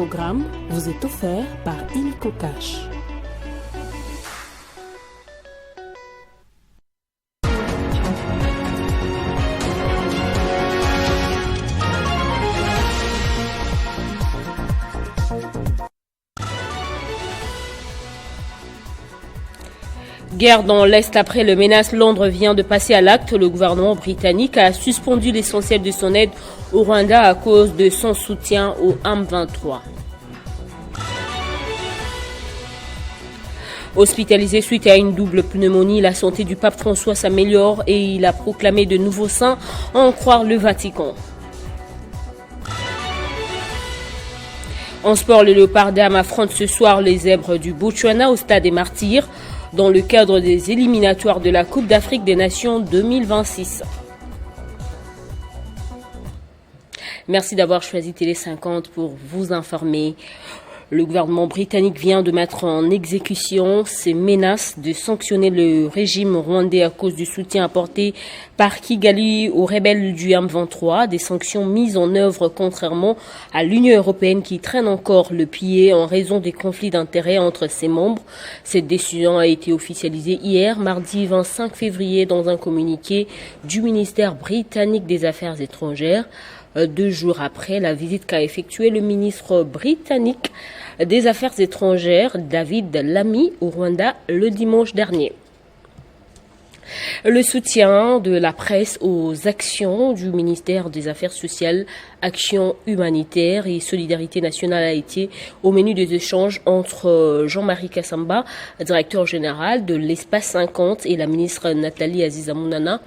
programme vous est offert par Illico Cash. Guerre dans l'Est après le menace, Londres vient de passer à l'acte. Le gouvernement britannique a suspendu l'essentiel de son aide au Rwanda à cause de son soutien au M23. Hospitalisé suite à une double pneumonie, la santé du pape François s'améliore et il a proclamé de nouveaux saints, à en croire le Vatican. En sport, le Léopard Dames affronte ce soir les Zèbres du Botswana au Stade des Martyrs dans le cadre des éliminatoires de la Coupe d'Afrique des Nations 2026. Merci d'avoir choisi Télé 50 pour vous informer. Le gouvernement britannique vient de mettre en exécution ses menaces de sanctionner le régime rwandais à cause du soutien apporté par Kigali aux rebelles du M23, des sanctions mises en œuvre contrairement à l'Union européenne qui traîne encore le pied en raison des conflits d'intérêts entre ses membres. Cette décision a été officialisée hier, mardi 25 février, dans un communiqué du ministère britannique des Affaires étrangères. 2 jours après la visite qu'a effectuée le ministre britannique des Affaires étrangères, David Lammy, au Rwanda le dimanche dernier. Le soutien de la presse aux actions du ministère des Affaires sociales, Action humanitaire et Solidarité nationale a été au menu des échanges entre Jean-Marie Kassamba, directeur général de l'Espace 50, et la ministre Nathalie Aziza Mounana.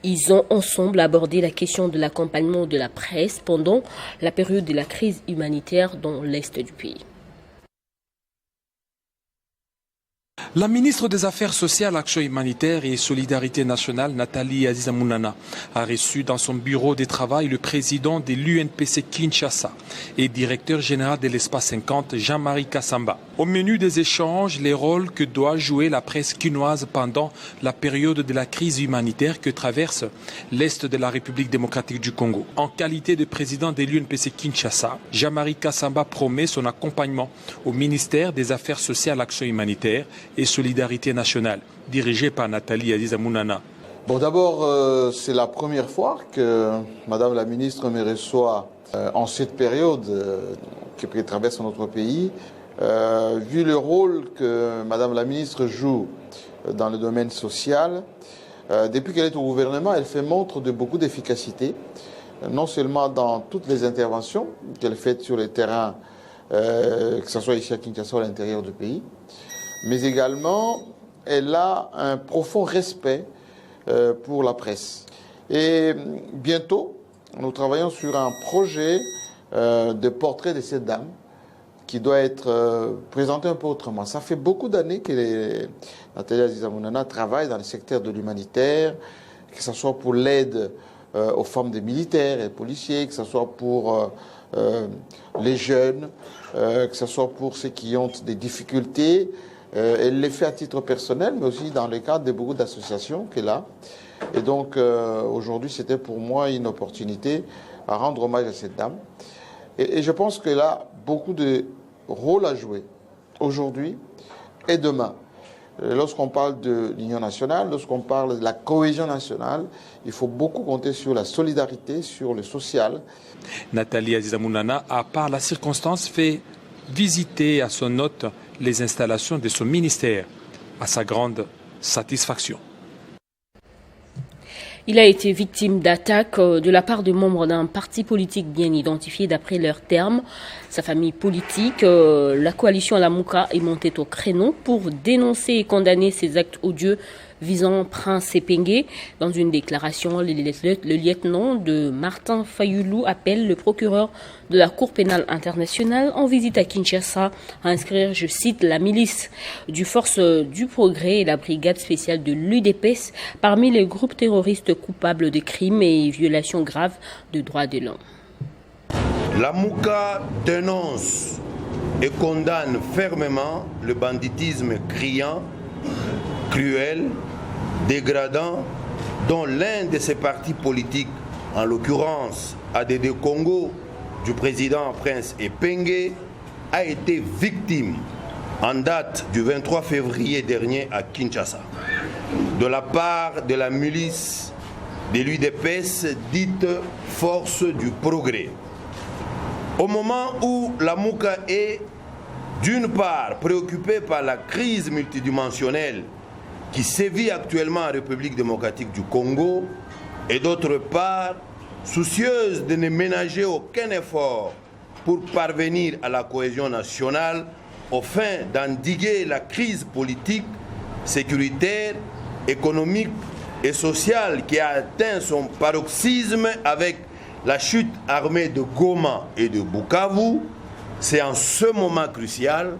Ils ont ensemble abordé la question de l'accompagnement de la presse pendant la période de la crise humanitaire dans l'Est du pays. La ministre des Affaires sociales, Action humanitaire et Solidarité nationale, Nathalie Aziza Mounana, a reçu dans son bureau de travail le président de l'UNPC Kinshasa et directeur général de l'Espace 50, Jean-Marie Kassamba. Au menu des échanges, les rôles que doit jouer la presse quinoise pendant la période de la crise humanitaire que traverse l'Est de la République démocratique du Congo. En qualité de président de l'UNPC Kinshasa, Jean-Marie Kassamba promet son accompagnement au ministère des Affaires sociales, Action humanitaire et Solidarité nationale, dirigée par Nathalie Aziza Mounana. Bon, d'abord, c'est la première fois que Madame la ministre me reçoit en cette période qui traverse notre pays. Vu le rôle que Madame la ministre joue dans le domaine social, depuis qu'elle est au gouvernement, elle fait montre de beaucoup d'efficacité, non seulement dans toutes les interventions qu'elle fait sur le terrain, que ce soit ici à Kinshasa ou à l'intérieur du pays, mais également, elle a un profond respect pour la presse. Et bientôt, nous travaillons sur un projet de portrait de cette dame qui doit être présenté un peu autrement. Ça fait beaucoup d'années que Nathalie Aziza Mounana travaille dans le secteur de l'humanitaire, que ce soit pour l'aide aux femmes des militaires et des policiers, que ce soit pour les jeunes, que ce soit pour ceux qui ont des difficultés. Elle les fait à titre personnel, mais aussi dans le cadre de beaucoup d'associations qu'elle a. Et donc, aujourd'hui, c'était pour moi une opportunité à rendre hommage à cette dame. Et je pense qu'elle a beaucoup de rôle à jouer aujourd'hui et demain. Lorsqu'on parle de l'Union nationale, lorsqu'on parle de la cohésion nationale, il faut beaucoup compter sur la solidarité, sur le social. Nathalie Aziza Mounana a, par la circonstance, fait visiter à son hôte les installations de son ministère, à sa grande satisfaction. Il a été victime d'attaques de la part de membres d'un parti politique bien identifié d'après leurs termes. Sa famille politique, la coalition Lamuka, est montée au créneau pour dénoncer et condamner ces actes odieux visant Prince Epenge. Dans une déclaration, le lieutenant de Martin Fayoulou appelle le procureur de la Cour pénale internationale en visite à Kinshasa à inscrire, je cite, la milice du Force du Progrès et la brigade spéciale de l'UDPS parmi les groupes terroristes coupables de crimes et violations graves de droits de l'homme. La Mouka dénonce et condamne fermement le banditisme criant, cruel, dégradant, dont l'un de ses partis politiques, en l'occurrence ADD Congo, du président Prince Epenge, a été victime en date du 23 février dernier à Kinshasa de la part de la milice de l'UDPS dite Force du Progrès. Au moment où la Mouka est d'une part préoccupée par la crise multidimensionnelle qui sévit actuellement en République démocratique du Congo et d'autre part soucieuse de ne ménager aucun effort pour parvenir à la cohésion nationale au fin d'endiguer la crise politique, sécuritaire, économique et sociale qui a atteint son paroxysme avec la chute armée de Goma et de Bukavu, c'est en ce moment crucial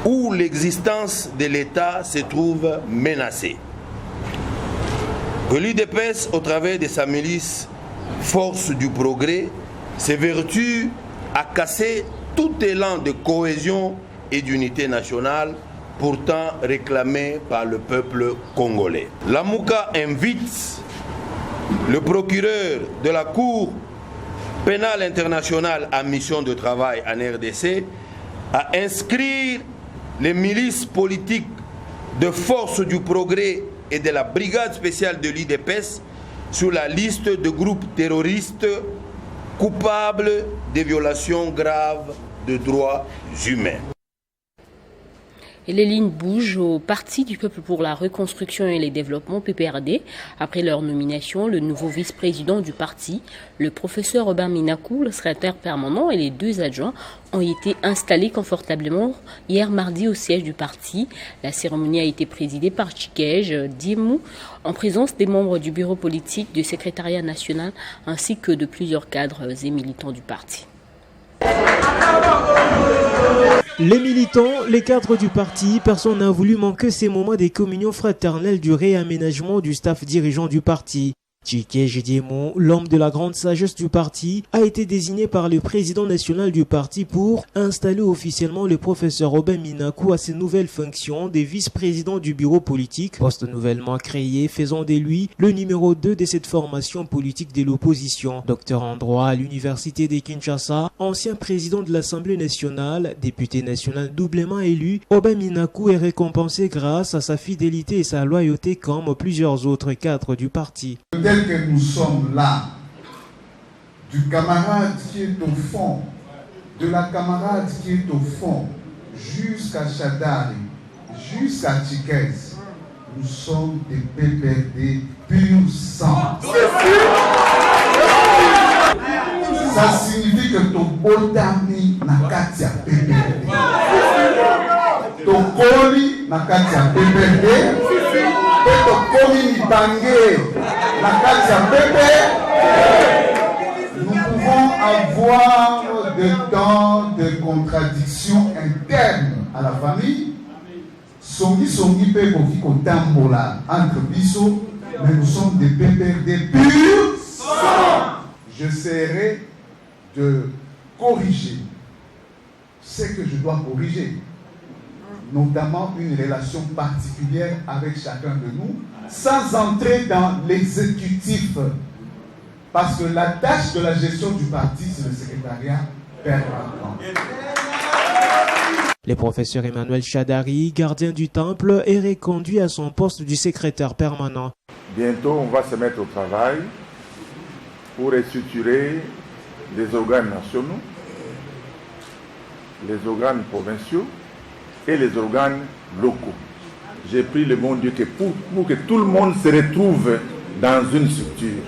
où l'existence de l'État se trouve menacée. Que l'UDPS, au travers de sa milice Force du Progrès, s'évertue à casser tout élan de cohésion et d'unité nationale pourtant réclamé par le peuple congolais. La Mouka invite le procureur de la Cour pénale internationale en mission de travail en RDC à inscrire les milices politiques de Force du Progrès et de la brigade spéciale de l'UDPS sur la liste de groupes terroristes coupables de violations graves de droits humains. Et les lignes bougent au Parti du Peuple pour la Reconstruction et le Développement, PPRD. Après leur nomination, le nouveau vice-président du parti, le professeur Robin Minakou, le secrétaire permanent et les 2 adjoints ont été installés confortablement hier mardi au siège du parti. La cérémonie a été présidée par Chikej Diemou en présence des membres du bureau politique, du secrétariat national ainsi que de plusieurs cadres et militants du parti. Les militants, les cadres du parti, personne n'a voulu manquer ces moments des communions fraternelles du réaménagement du staff dirigeant du parti. Chikej Diemou, l'homme de la grande sagesse du parti, a été désigné par le président national du parti pour installer officiellement le professeur Robin Minakou à ses nouvelles fonctions de vice-président du bureau politique, poste nouvellement créé, faisant de lui le numéro 2 de cette formation politique de l'opposition. Docteur en droit à l'université de Kinshasa, ancien président de l'Assemblée nationale, député national doublement élu, Robin Minakou est récompensé grâce à sa fidélité et sa loyauté comme plusieurs autres cadres du parti. Tel que nous sommes là, du camarade qui est au fond, de la camarade qui est au fond, jusqu'à Chadari, jusqu'à Chikez, nous sommes des PPRD pur sang. Ça signifie que ton botami n'a qu'à t'y PPRD. Ton coli n'a qu'à t'y PPRD. Et ton coli n'y bangé. Nous pouvons avoir des temps de contradiction interne à la famille. Songi peut tambola entre biso, mais nous sommes des PPRD purs sang. J'essaierai de corriger ce que je dois corriger, notamment une relation particulière avec chacun de nous, sans entrer dans l'exécutif, parce que la tâche de la gestion du parti, c'est le secrétariat permanent. Le professeur Emmanuel Chadari, gardien du temple, est reconduit à son poste du secrétaire permanent. Bientôt, on va se mettre au travail pour restructurer les organes nationaux, les organes provinciaux et les organes locaux. J'ai pris le bon Dieu que pour que tout le monde se retrouve dans une structure.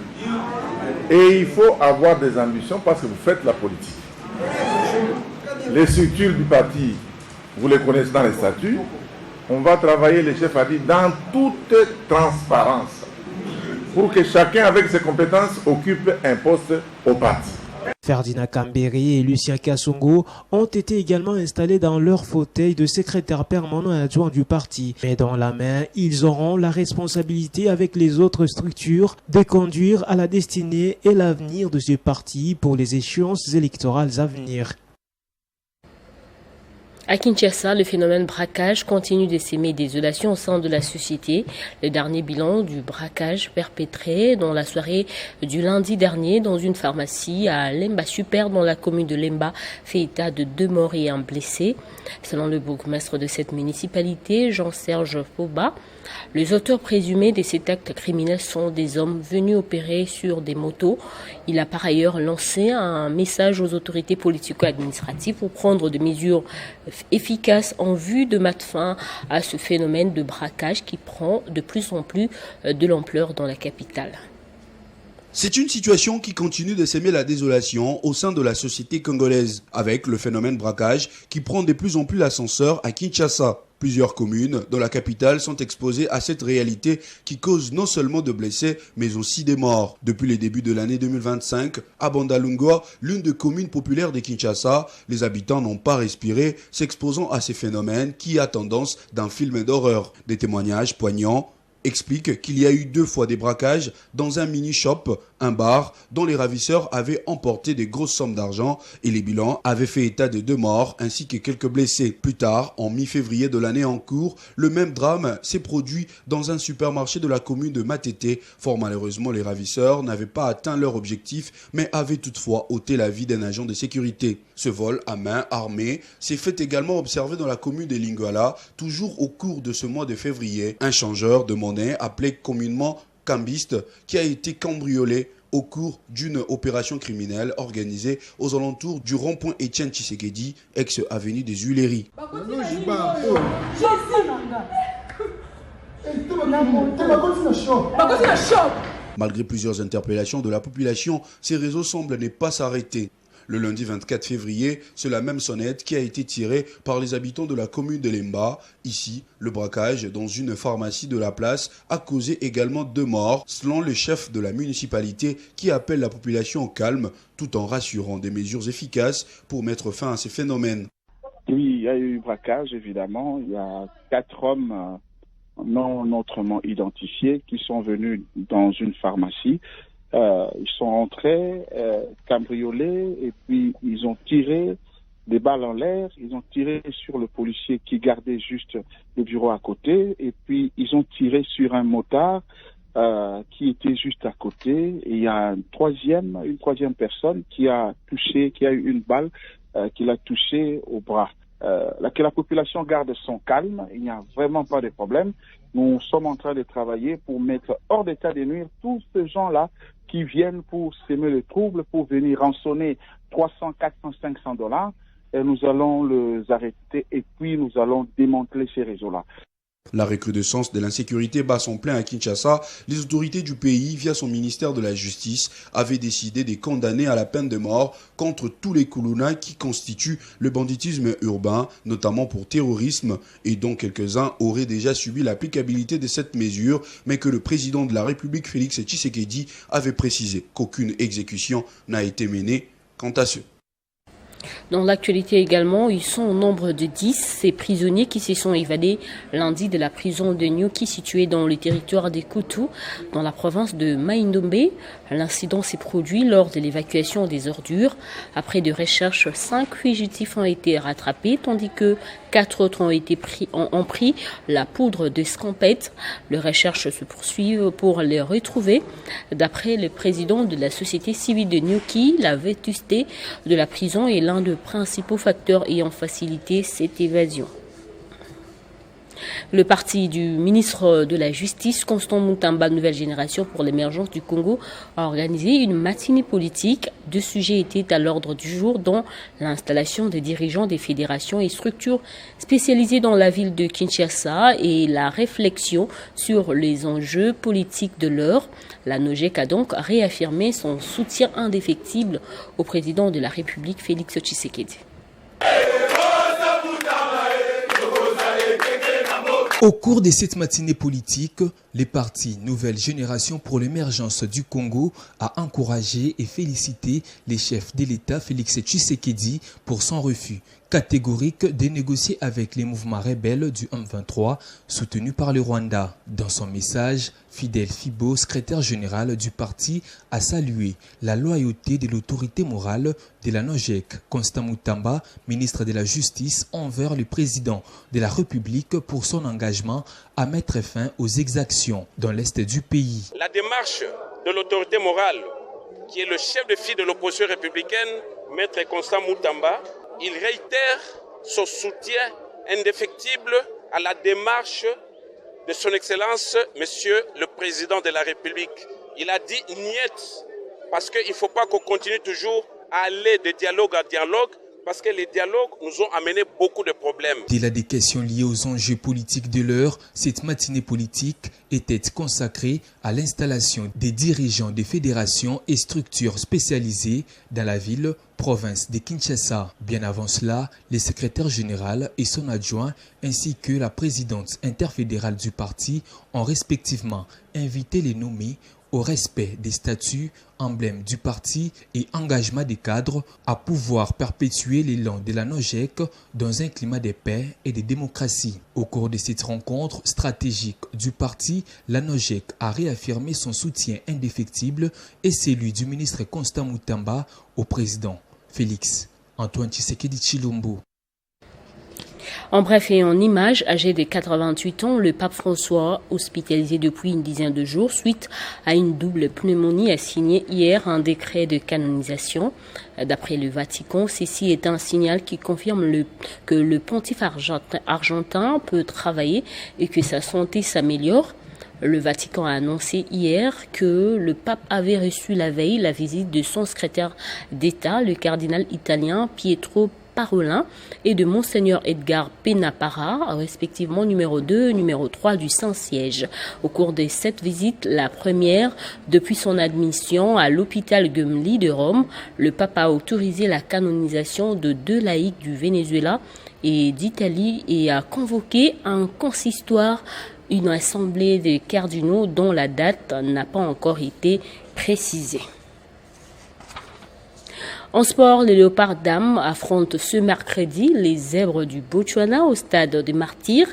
Et il faut avoir des ambitions parce que vous faites la politique. Les structures du parti, vous les connaissez dans les statuts. On va travailler, les chefs a dit, dans toute transparence pour que chacun avec ses compétences occupe un poste au parti. Ferdinand Kamberi et Lucien Kassongo ont été également installés dans leur fauteuil de secrétaire permanent et adjoint du parti. Mais dans la main, ils auront la responsabilité avec les autres structures de conduire à la destinée et l'avenir de ce parti pour les échéances électorales à venir. À Kinshasa, le phénomène braquage continue de s'aimer désolation au sein de la société. Le dernier bilan du braquage perpétré dans la soirée du lundi dernier dans une pharmacie à Lemba Super dans la commune de Lemba fait état de 2 morts et un blessé. Selon le bourgmestre de cette municipalité, Jean-Serge Fauba, les auteurs présumés de cet acte criminel sont des hommes venus opérer sur des motos. Il a par ailleurs lancé un message aux autorités politico-administratives pour prendre des mesures efficaces en vue de mettre fin à ce phénomène de braquage qui prend de plus en plus de l'ampleur dans la capitale. C'est une situation qui continue de s'aimer la désolation au sein de la société congolaise, avec le phénomène braquage qui prend de plus en plus l'ascenseur à Kinshasa. Plusieurs communes dans la capitale sont exposées à cette réalité qui cause non seulement de blessés, mais aussi des morts. Depuis le début de l'année 2025, à Bandalungwa, l'une des communes populaires de Kinshasa, les habitants n'ont pas respiré, s'exposant à ces phénomènes qui a tendance d'un film d'horreur. Des témoignages poignants explique qu'il y a eu 2 fois des braquages dans un mini-shop, un bar, dont les ravisseurs avaient emporté des grosses sommes d'argent et les bilans avaient fait état de 2 morts ainsi que quelques blessés. Plus tard, en mi-février de l'année en cours, le même drame s'est produit dans un supermarché de la commune de Matete. Fort malheureusement, les ravisseurs n'avaient pas atteint leur objectif, mais avaient toutefois ôté la vie d'un agent de sécurité. Ce vol à main armée s'est fait également observer dans la commune de Lingala, toujours au cours de ce mois de février. Un changeur de monnaie appelé communément cambiste qui a été cambriolé au cours d'une opération criminelle organisée aux alentours du rond-point Étienne Tshisekedi, ex-avenue des Huileries. Malgré plusieurs interpellations de la population, ces réseaux semblent ne pas s'arrêter. Le lundi 24 février, c'est la même sonnette qui a été tirée par les habitants de la commune de Lemba. Ici, le braquage dans une pharmacie de la place a causé également 2 morts, selon le chef de la municipalité qui appelle la population au calme, tout en rassurant des mesures efficaces pour mettre fin à ces phénomènes. Oui, il y a eu braquage, évidemment. Il y a 4 hommes non autrement identifiés qui sont venus dans une pharmacie. Ils sont entrés, cambriolés, et puis ils ont tiré des balles en l'air, ils ont tiré sur le policier qui gardait juste le bureau à côté, et puis ils ont tiré sur un motard qui était juste à côté, et il y a une troisième personne qui a eu une balle qui l'a touché au bras. Que la population garde son calme, il n'y a vraiment pas de problème. Nous sommes en train de travailler pour mettre hors d'état de nuire tous ces gens-là qui viennent pour s'aimer le trouble, pour venir rançonner 300, 400, 500 $. Et nous allons les arrêter et puis nous allons démanteler ces réseaux-là. La recrudescence de l'insécurité bat son plein à Kinshasa. Les autorités du pays, via son ministère de la Justice, avaient décidé de condamner à la peine de mort contre tous les Kuluna qui constituent le banditisme urbain, notamment pour terrorisme, et dont quelques-uns auraient déjà subi l'applicabilité de cette mesure, mais que le président de la République, Félix Tshisekedi, avait précisé qu'aucune exécution n'a été menée quant à ceux. Dans l'actualité également, ils sont au nombre de 10, ces prisonniers qui se sont évadés lundi de la prison de Nyoki située dans le territoire des Koutou, dans la province de Maïndombe. L'incident s'est produit lors de l'évacuation des ordures. Après de recherches, 5 fugitifs ont été rattrapés, tandis que 4 autres ont pris la poudre de scampette. Les recherches se poursuivent pour les retrouver. D'après le président de la société civile de Nyoki, la vétusté de la prison est l'un des principaux facteurs ayant facilité cette évasion. Le parti du ministre de la Justice, Constant Mutamba, Nouvelle Génération pour l'émergence du Congo, a organisé une matinée politique. 2 sujets étaient à l'ordre du jour, dont l'installation des dirigeants des fédérations et structures spécialisées dans la ville de Kinshasa et la réflexion sur les enjeux politiques de l'heure. La NOJEC a donc réaffirmé son soutien indéfectible au président de la République, Félix Tshisekedi. Au cours de cette matinée politique, le parti Nouvelle Génération pour l'émergence du Congo a encouragé et félicité les chefs de l'État Félix Tshisekedi pour son refus catégorique de négocier avec les mouvements rebelles du M23 soutenus par le Rwanda. Dans son message, Fidel Fibo, secrétaire général du parti, a salué la loyauté de l'autorité morale de la NOJEC, Constant Moutamba, ministre de la Justice, envers le président de la République pour son engagement à mettre fin aux exactions dans l'est du pays. La démarche de l'autorité morale, qui est le chef de file de l'opposition républicaine, Maître Constant Moutamba, il réitère son soutien indéfectible à la démarche de son Excellence, Monsieur le Président de la République. Il a dit niet, parce qu'il ne faut pas qu'on continue toujours à aller de dialogue à dialogue, parce que les dialogues nous ont amené beaucoup de problèmes. Au-delà des questions liées aux enjeux politiques de l'heure, cette matinée politique était consacrée à l'installation des dirigeants des fédérations et structures spécialisées dans la ville, province de Kinshasa. Bien avant cela, le secrétaire général et son adjoint, ainsi que la présidente interfédérale du parti, ont respectivement invité les nommés au respect des statuts, emblèmes du parti et engagement des cadres à pouvoir perpétuer l'élan de la NOJEC dans un climat de paix et de démocratie. Au cours de cette rencontre stratégique du parti, la NOJEC a réaffirmé son soutien indéfectible et celui du ministre Constant Moutamba au président Félix Antoine Tshisekedi Tshilombo. En bref et en images, âgé de 88 ans, le pape François, hospitalisé depuis une dizaine de jours suite à une double pneumonie, a signé hier un décret de canonisation. D'après le Vatican, ceci est un signal qui confirme que le pontife argentin peut travailler et que sa santé s'améliore. Le Vatican a annoncé hier que le pape avait reçu la veille la visite de son secrétaire d'État, le cardinal italien Pietro Parolin, et de Monseigneur Edgar Penaparra, respectivement numéro 2, numéro 3 du Saint-Siège. Au cours de cette visite, la première depuis son admission à l'hôpital Gemelli de Rome, le pape a autorisé la canonisation de 2 laïcs du Venezuela et d'Italie et a convoqué un consistoire, une assemblée de cardinaux dont la date n'a pas encore été précisée. En sport, les Léopards dames affrontent ce mercredi les Zèbres du Botswana au stade des Martyrs.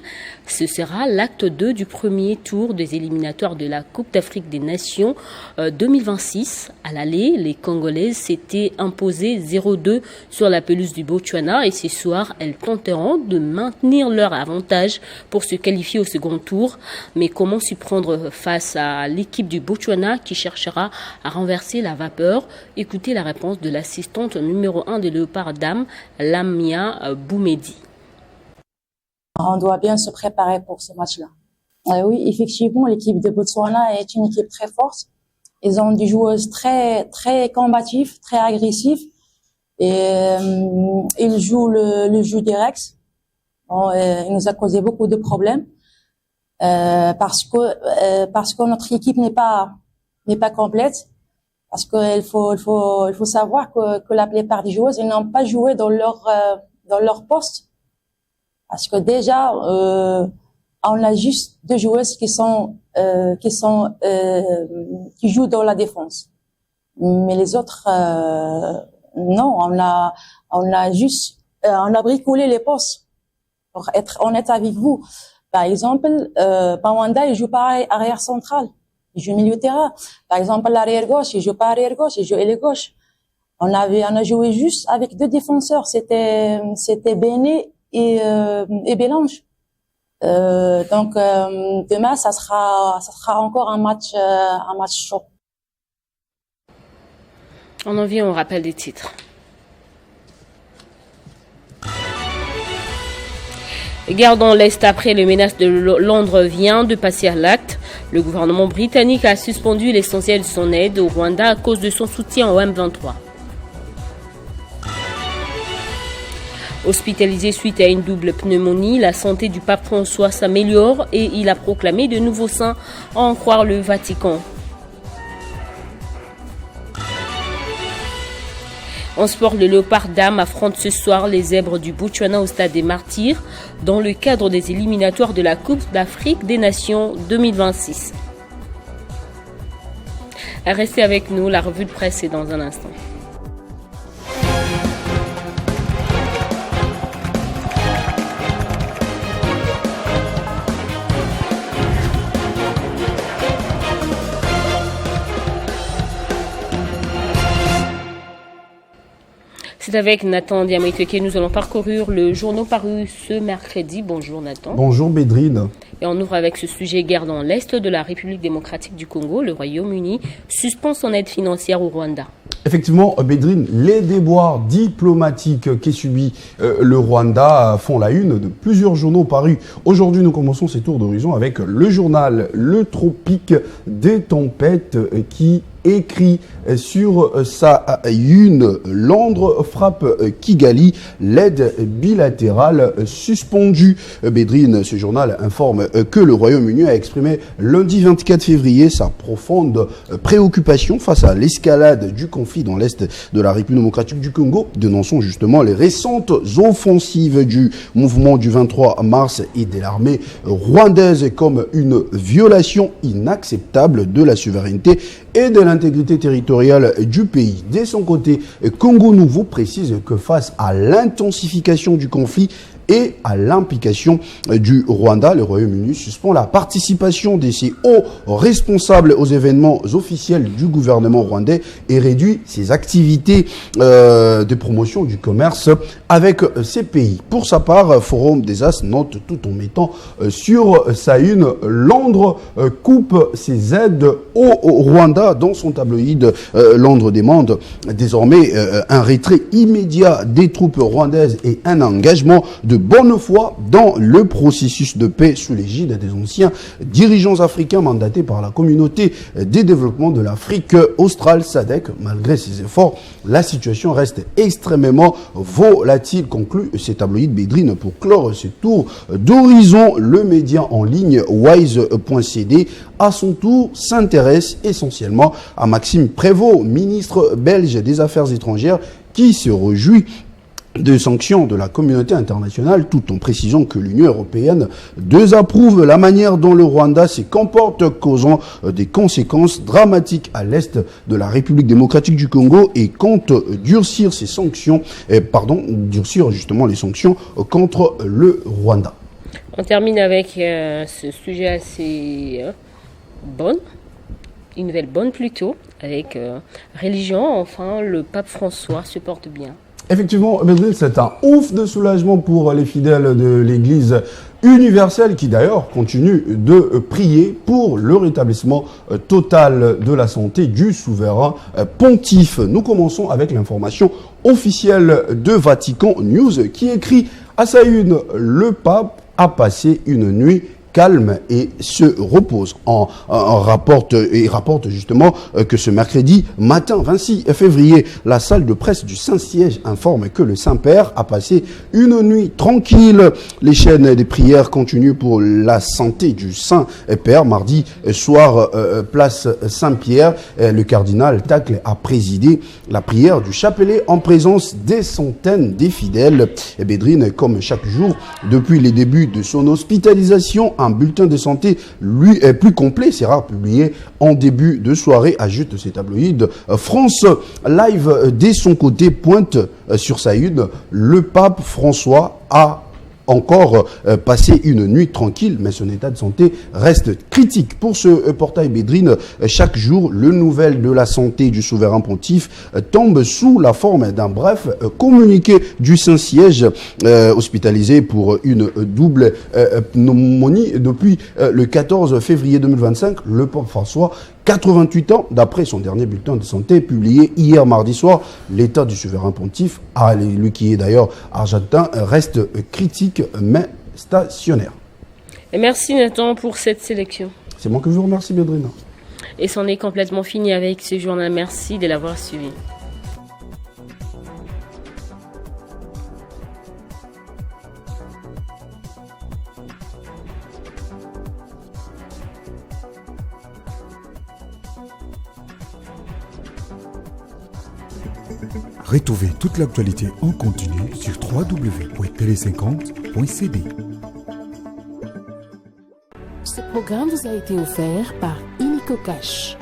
Ce sera l'acte 2 du premier tour des éliminatoires de la Coupe d'Afrique des Nations 2026. À l'aller, les Congolaises s'étaient imposées 0-2 sur la pelouse du Botswana et ce soir, elles tenteront de maintenir leur avantage pour se qualifier au second tour. Mais comment s'y prendre face à l'équipe du Botswana qui cherchera à renverser la vapeur? Écoutez la réponse de l'assistante numéro 1 des Léopards dames, Lamia Boumedi. On doit bien se préparer pour ce match-là. Oui, effectivement, l'équipe de Botswana est une équipe très forte. Ils ont des joueuses très, très combatives, très agressives. Et ils jouent le jeu direct. Bon, il nous a causé beaucoup de problèmes parce que notre équipe n'est pas complète. Parce qu'il faut savoir que la plupart des joueuses, ils n'ont pas joué dans leur poste. Parce que déjà, on a juste 2 joueuses qui jouent dans la défense. Mais les autres, non, on a bricolé les postes. Pour être honnête avec vous. Par exemple, Pawanda, il joue pas arrière central. Il joue milieu terrain. Par exemple, l'arrière gauche, il joue pas arrière gauche, il joue aile gauche. On a joué juste avec 2 défenseurs. C'était Béné et Bélange. Donc demain, ça sera encore un match chaud. On en vient au rappel des titres. Gardons l'Est après les menaces de Londres vient de passer à l'acte. Le gouvernement britannique a suspendu l'essentiel de son aide au Rwanda à cause de son soutien au M23. Hospitalisé suite à une double pneumonie, la santé du pape François s'améliore et il a proclamé de nouveaux saints, à en croire le Vatican. En sport, le Léopard dames affronte ce soir les Zèbres du Botswana au stade des Martyrs dans le cadre des éliminatoires de la Coupe d'Afrique des Nations 2026. Restez avec nous, la revue de presse est dans un instant. C'est avec Nathan Diamete que nous allons parcourir le journal paru ce mercredi. Bonjour Nathan. Bonjour Bédrine. Et on ouvre avec ce sujet: guerre dans l'Est de la République démocratique du Congo. Le Royaume-Uni suspend son aide financière au Rwanda. Effectivement, Bédrine, les déboires diplomatiques qu'est subi le Rwanda font la une de plusieurs journaux parus. Aujourd'hui, nous commençons ces tours d'horizon avec le journal Le Tropique des tempêtes qui écrit sur sa une: Londres frappe Kigali, l'aide bilatérale suspendue. Bédrine, ce journal informe que le Royaume-Uni a exprimé lundi 24 février sa profonde préoccupation face à l'escalade du conflit dans l'Est de la République démocratique du Congo, dénonçant justement les récentes offensives du mouvement du 23 mars et de l'armée rwandaise comme une violation inacceptable de la souveraineté et de l'intégrité territoriale du pays. De son côté, Congo Nouveau précise que face à l'intensification du conflit et à l'implication du Rwanda, le Royaume-Uni suspend la participation de ses hauts responsables aux événements officiels du gouvernement rwandais et réduit ses activités de promotion du commerce avec ces pays. Pour sa part, Forum des As note tout en mettant sur sa une: Londres coupe ses aides au Rwanda. Dans son tabloïd, Londres demande désormais un retrait immédiat des troupes rwandaises et un engagement de bonne foi dans le processus de paix sous l'égide des anciens dirigeants africains mandatés par la communauté des développements de l'Afrique australe SADC. Malgré ces efforts, la situation reste extrêmement volatile, conclut ces tabloïds Bédrine. Pour clore ce tour d'horizon, le média en ligne wise.cd à son tour s'intéresse essentiellement à Maxime Prévost, ministre belge des Affaires étrangères, qui se réjouit de sanctions de la communauté internationale, tout en précisant que l'Union européenne désapprouve la manière dont le Rwanda se comporte, causant des conséquences dramatiques à l'est de la République démocratique du Congo, et compte durcir ces sanctions, durcir justement les sanctions contre le Rwanda. On termine avec ce sujet assez une nouvelle bonne plutôt, avec religion. Enfin, le pape François se porte bien. Effectivement, c'est un ouf de soulagement pour les fidèles de l'Église universelle qui d'ailleurs continue de prier pour le rétablissement total de la santé du souverain pontife. Nous commençons avec l'information officielle de Vatican News qui écrit à sa une: le pape a passé une nuit calme et se repose. Rapporte justement que ce mercredi matin 26 février, la salle de presse du Saint-Siège informe que le Saint-Père a passé une nuit tranquille. Les chaînes des prières continuent pour la santé du Saint-Père. Mardi soir, place Saint-Pierre, le cardinal Tacle a présidé la prière du chapelet en présence des centaines des fidèles. Bédrine, comme chaque jour depuis les débuts de son hospitalisation, un bulletin de santé lui est plus complet sera publié en début de soirée, ajoute ces tabloïds. France Live, dès son côté, pointe sur sa une: le pape François a encore passé une nuit tranquille, mais son état de santé reste critique. Pour ce portail Bédrine, chaque jour, le nouvel de la santé du souverain pontife tombe sous la forme d'un bref communiqué du Saint-Siège, hospitalisé pour une double pneumonie depuis le 14 février 2025. Le pape François, 88 ans, d'après son dernier bulletin de santé publié hier mardi soir. L'état du souverain pontife, lui qui est d'ailleurs argentin, reste critique mais stationnaire. Et merci Nathan pour cette sélection. C'est moi que je vous remercie, Bédrine. Et c'en est complètement fini avec ce journal. Merci de l'avoir suivi. Retrouvez toute l'actualité en continu sur www.tele50.cd. Ce programme vous a été offert par Illico Cash.